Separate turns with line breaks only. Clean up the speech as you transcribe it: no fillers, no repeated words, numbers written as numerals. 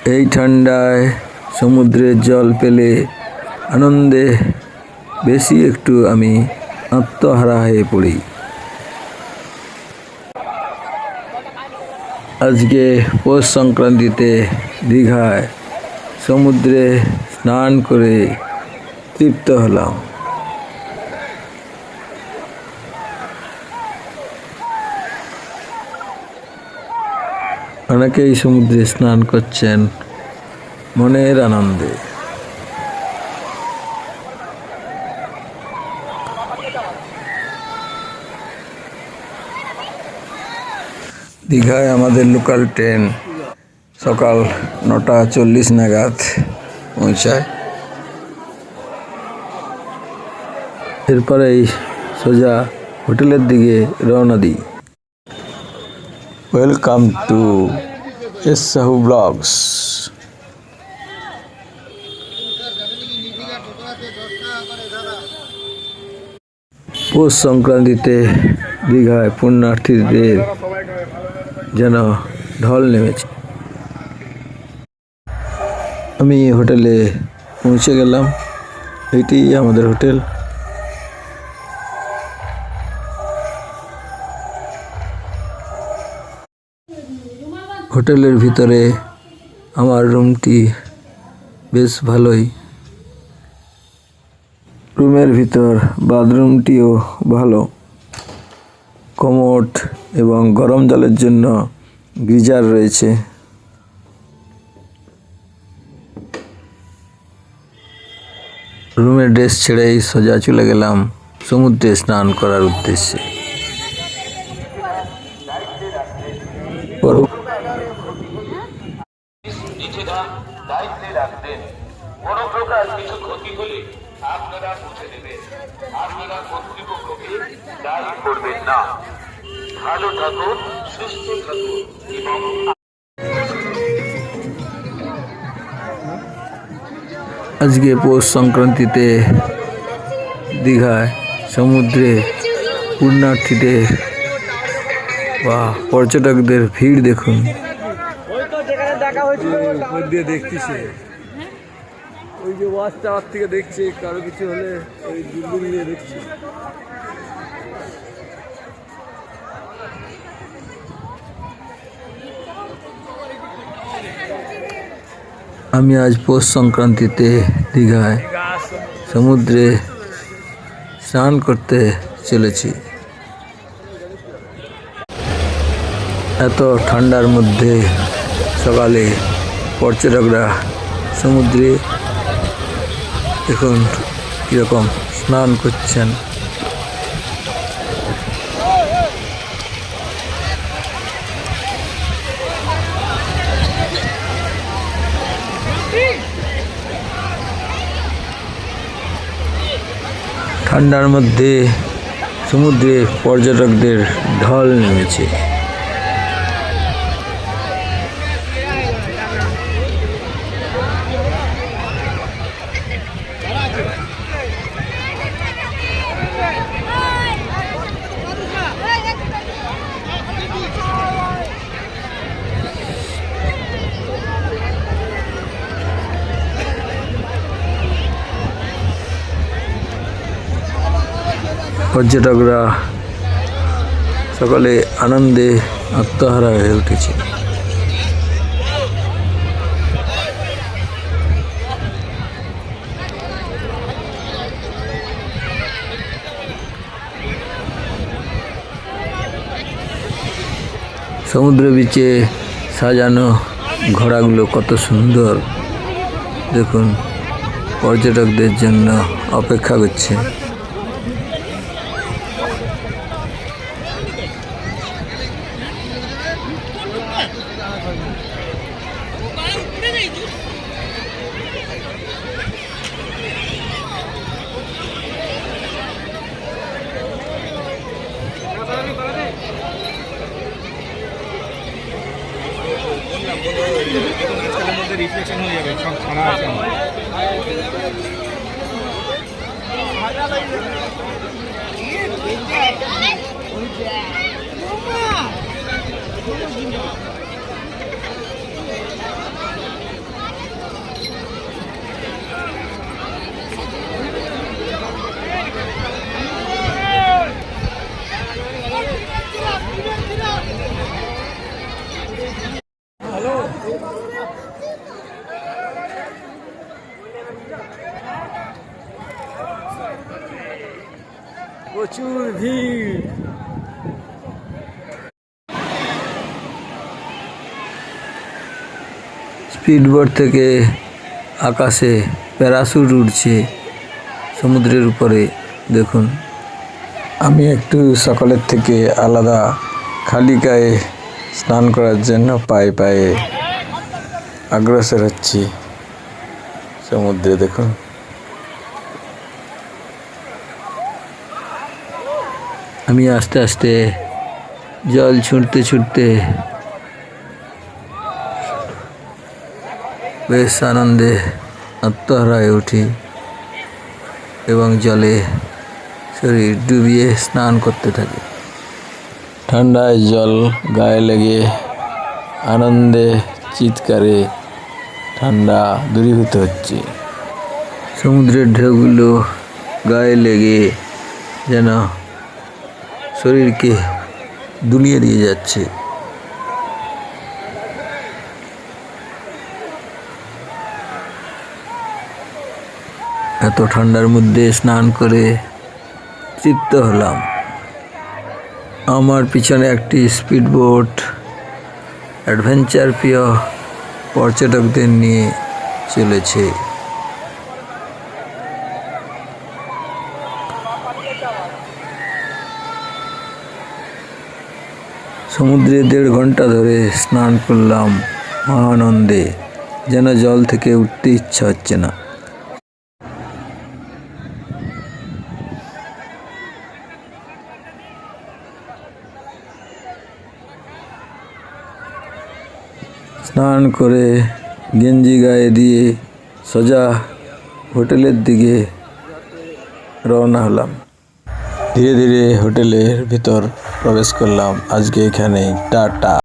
এই ঠান্ডায় সমুদ্রের জল পেলে আনন্দে বেশি একটু আমি আত্মহারা হয়ে পড়ি। আজকে পৌষ সংক্রান্তিতে দীঘায় সমুদ্রে স্নান করে তৃপ্ত হলাম। অনেকেই সমুদ্রে স্নান করছেন মনের আনন্দে। দীঘায় আমাদের লোকাল ট্রেন সকাল 9:40 নাগাদ পৌঁছায়। এরপরেই সোজা হোটেলের দিকে রওনা দিই। Welcome to S Sahu blogs. পৌষ সংক্রান্তিতে দীঘায় পুণ্যার্থীদের যেন ঢল নেমেছে। আমি হোটেলে পৌঁছে গেলাম। এটি আমাদের হোটেল। হোটেলের ভিতরে আমার রুমটি বেশ ভালোই। রুমের ভিতর বাথরুমটিও ভালো। কমোড এবং গরম জলের জন্য গিজার রয়েছে। রুমের ড্রেস ছেড়েই সোজা চলে গেলাম সমুদ্রে স্নান করার উদ্দেশ্যে। কোনো প্রকার কিছু ক্ষতি হলে আপনারা বুঝে নেবেন। আপনারা কর্তৃপক্ষকে দায়ী করবেন না। ভালো থাকুন, সুস্থ থাকুন এবং আজকে পৌষ সংক্রান্তিতে দীঘায় সমুদ্রে পুণ্যার্থীদের বা পর্যটকদের ভিড় দেখুন। দেখতেছে ওই যে ওয়াচ টাওয়ার থেকে দেখছে, কারো কিছু হলে ওই দূরবীন দিয়ে দেখছে। আমি আজ পৌষ সংক্রান্তিতে দীঘায় সমুদ্রে স্নান করতে চলেছি। এত ঠান্ডার মধ্যে সকালে পর্যটকরা সমুদ্রে দেখুন কীরকম স্নান করছেন। ঠান্ডার মধ্যে সমুদ্রে পর্যটকদের ঢল নেমেছে। পর্যটকরা সকলে আনন্দে আত্মহারা হয়ে উঠেছে। সমুদ্র বিচে সাজানো ঘোড়াগুলো কত সুন্দর দেখুন, পর্যটকদের জন্য অপেক্ষা করছে। রিফ্লেকশন হয়ে যাবে সব ছাড়া আছে।
প্রচুর ভিড়। স্পিডবোট থেকে আকাশে প্যারাশুট উড়ছে সমুদ্রের উপরে। দেখুন, আমি একটু সকালের থেকে আলাদা খালি গায়ে স্নান করার জন্য পায়ে পায়ে অগ্রসর হচ্ছি সমুদ্রে। দেখুন, আমি আস্তে আস্তে জল ছুঁড়তে ছুঁড়তে বেশ আনন্দে আত্মহারা হয়ে উঠি এবং জলে শরীর ডুবিয়ে স্নান করতে থাকি। ঠান্ডায় জল গায়ে লেগে আনন্দে চিৎকারে ঠান্ডা দূরীভূত হচ্ছে। সমুদ্রের ঢেউগুলো গায়ে লেগে যেন শরীরকে দুলিয়ে দিয়ে যাচ্ছে। এত ঠান্ডার মধ্যে স্নান করে তৃপ্ত হলাম। আমার পিছনে একটি স্পিডবোট অ্যাডভেঞ্চার প্রিয় পর্যটকদের নিয়ে চলেছে। সমুদ্রে 1.5 ঘন্টা ধরে স্নান করলাম আনন্দে, যেন জল থেকে উঠতে ইচ্ছা হচ্ছে না। স্নান করে গেঞ্জি গায়ে দিয়ে সোজা হোটেলের দিকে রওনা হলাম। ধীরে ধীরে হোটেলের ভিতর প্রবেশ করলাম। আজকে এখানে টাটা।